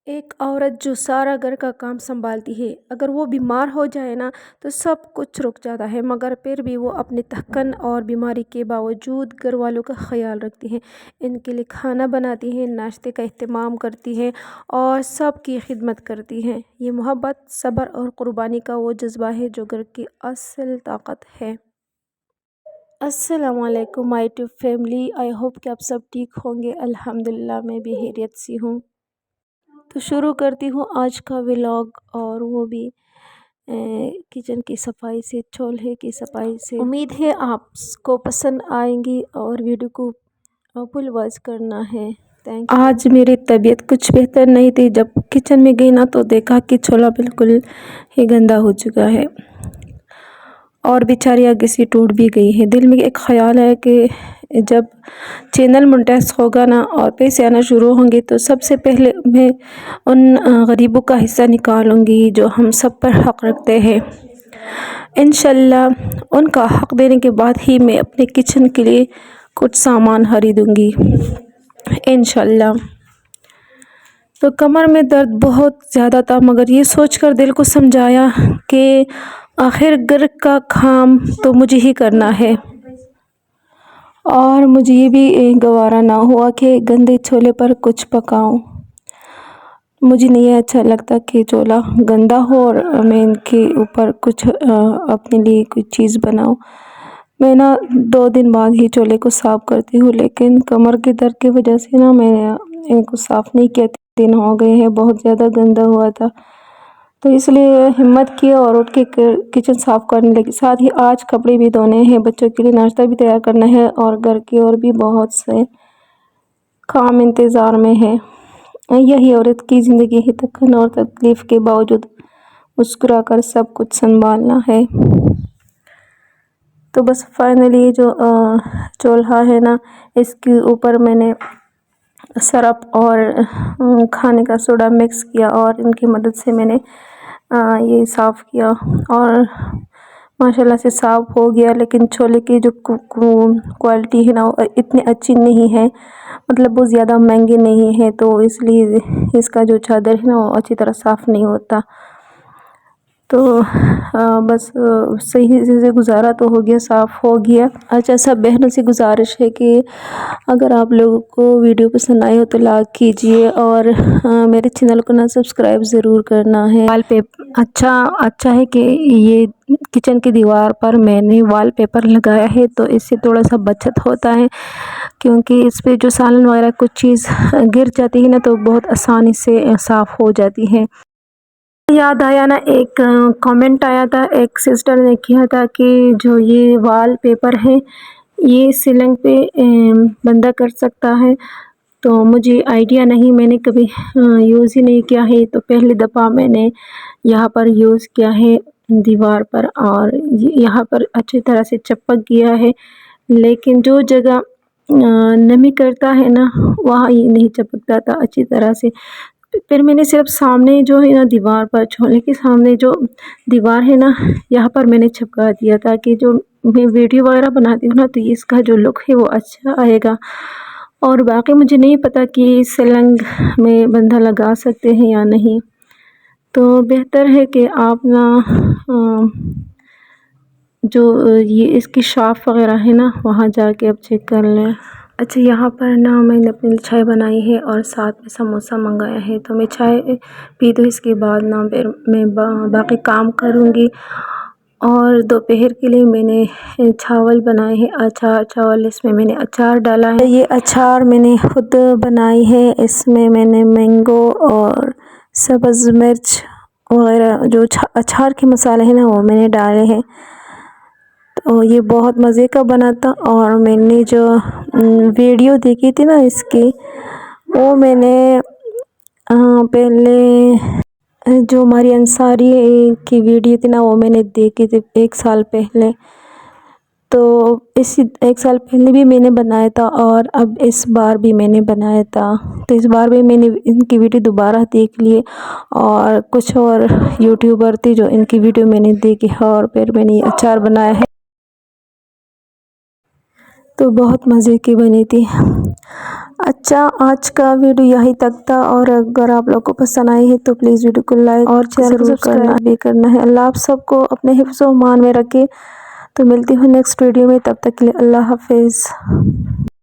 एक औरत जो सारा घर का काम संभालती है, अगर वो बीमार हो जाए ना तो सब कुछ रुक जाता है, मगर फिर भी वो अपनी थकन और बीमारी के बावजूद घर वालों का ख्याल रखती है। इनके लिए खाना बनाती हैं, नाश्ते का एहतमाम करती हैं और सबकी खिदमत करती हैं। ये मोहब्बत, सब्र और क़ुरबानी का वो जज्बा है जो घर की असल ताकत है। अस्सलाम वालेकुम my tube family, I hope कि आप सब ठीक होंगे। अल्हम्दुलिल्लाह मैं भी खैरियत से हूँ। तो शुरू करती हूँ आज का व्लॉग, और वो भी किचन की सफाई से, चूल्हे की सफाई से। उम्मीद है आपको पसंद आएंगी और वीडियो को फुल वॉच करना है। Thank you. आज मेरी तबीयत कुछ बेहतर नहीं थी। जब किचन में गई ना तो देखा कि चूल्हा बिल्कुल ही गंदा हो चुका है और बेचारी आगे से टूट भी गई है। दिल में एक ख्याल है कि जब चैनल मोनेटाइज होगा ना और पैसे आना शुरू होंगे तो सबसे पहले मैं उन गरीबों का हिस्सा निकालूंगी जो हम सब पर हक़ रखते हैं। इंशाल्लाह उनका हक़ देने के बाद ही मैं अपने किचन के लिए कुछ सामान खरीदूंगी इंशाल्लाह। तो कमर में दर्द बहुत ज़्यादा था, मगर ये सोचकर दिल को समझाया कि आखिर घर का काम तो मुझे ही करना है और मुझे ये भी गवारा ना हुआ कि गंदे चूल्हे पर कुछ पकाऊं। मुझे नहीं अच्छा लगता कि चूल्हा गंदा हो और मैं इनके ऊपर कुछ अपने लिए कुछ चीज़ बनाऊं। मैं ना 2 दिन बाद ही चूल्हे को साफ़ करती हूँ, लेकिन कमर के दर्द की वजह से ना मैंने इनको साफ़ नहीं किया। 3 दिन हो गए हैं, बहुत ज़्यादा गंदा हुआ था, तो इसलिए हिम्मत किया और उठ के किचन साफ़ करने लगी। साथ ही आज कपड़े भी धोने हैं, बच्चों के लिए नाश्ता भी तैयार करना है और घर के और भी बहुत से काम इंतज़ार में है। यही औरत की ज़िंदगी है, थकन और तकलीफ़ के बावजूद मुस्कुरा कर सब कुछ संभालना है। तो बस फाइनली जो चूल्हा है ना, इसके ऊपर मैंने सरफ और खाने का सोडा मिक्स किया और इनकी मदद से मैंने ये साफ़ किया और माशाल्लाह से साफ़ हो गया। लेकिन छोले की जो क्वालिटी है ना वो इतनी अच्छी नहीं है, मतलब वो ज़्यादा महंगे नहीं है, तो इसलिए इसका जो चादर है ना वो अच्छी तरह साफ़ नहीं होता। तो बस सही से गुजारा तो हो गया, साफ़ हो गया। अच्छा, सब बहनों से गुजारिश है कि अगर आप लोगों को वीडियो पसंद आए हो तो लाइक कीजिए और मेरे चैनल को ना सब्सक्राइब ज़रूर करना है। वॉलपेपर अच्छा है कि ये किचन की दीवार पर मैंने वॉलपेपर लगाया है, तो इससे थोड़ा सा बचत होता है, क्योंकि इस पे जो सालन वगैरह कुछ चीज़ गिर जाती है ना तो बहुत आसानी से साफ़ हो जाती है। याद आया ना, एक कमेंट आया था, एक सिस्टर ने किया था कि जो ये वॉल पेपर है ये सीलिंग पे बंदा कर सकता है। तो मुझे आइडिया नहीं, मैंने कभी यूज़ ही नहीं किया है, तो पहली दफ़ा मैंने यहाँ पर यूज़ किया है दीवार पर और यहाँ पर अच्छी तरह से चिपक गया है, लेकिन जो जगह नमी करता है ना वहाँ ये नहीं चिपकता था अच्छी तरह से। फिर मैंने सिर्फ सामने जो है ना दीवार पर, चूल्हे के सामने जो दीवार है ना यहाँ पर मैंने चिपका दिया, ताकि जो मैं वीडियो वगैरह बनाती हूँ ना तो इसका जो लुक है वो अच्छा आएगा। और बाकी मुझे नहीं पता कि सीलिंग में बंधा लगा सकते हैं या नहीं, तो बेहतर है कि आप ना जो ये इसकी शॉप वगैरह है ना वहाँ जाके अब चेक कर लें। अच्छा, यहाँ पर ना मैंने अपने लिए चाय बनाई है और साथ में समोसा मंगाया है, तो मैं चाय पी दूँ, इसके बाद ना फिर मैं बाकी काम करूँगी। और दोपहर के लिए मैंने चावल बनाए हैं, अचार चावल, इसमें मैंने अचार डाला है। ये अचार मैंने खुद बनाई है, इसमें मैंने मैंगो और सब्ज़ मिर्च वगैरह जो अचार के मसाले हैं ना वो मैंने डाले हैं। तो ये बहुत मज़े का बना था। और मैंने जो वीडियो देखी थी ना इसकी, वो मैंने पहले जो हमारी अंसारी की वीडियो थी ना वो मैंने देखी थी 1 साल पहले। तो इसी 1 साल पहले भी मैंने बनाया था और अब इस बार भी मैंने बनाया था, तो इस बार भी मैंने इनकी वीडियो दोबारा देख लिए और कुछ और यूट्यूबर थी जो इनकी वीडियो मैंने देखी और फिर मैंने अचार बनाया है। तो बहुत मज़े की बनी थी। अच्छा, आज का वीडियो यहीं तक था, और अगर आप लोगों को पसंद आई है तो प्लीज़ वीडियो को लाइक और चैनल को सब्सक्राइब भी करना है। अल्लाह आप सबको अपने हिफ्ज़-ओ-मान में रखे। तो मिलती हूँ नेक्स्ट वीडियो में, तब तक के लिए अल्लाह हाफिज़।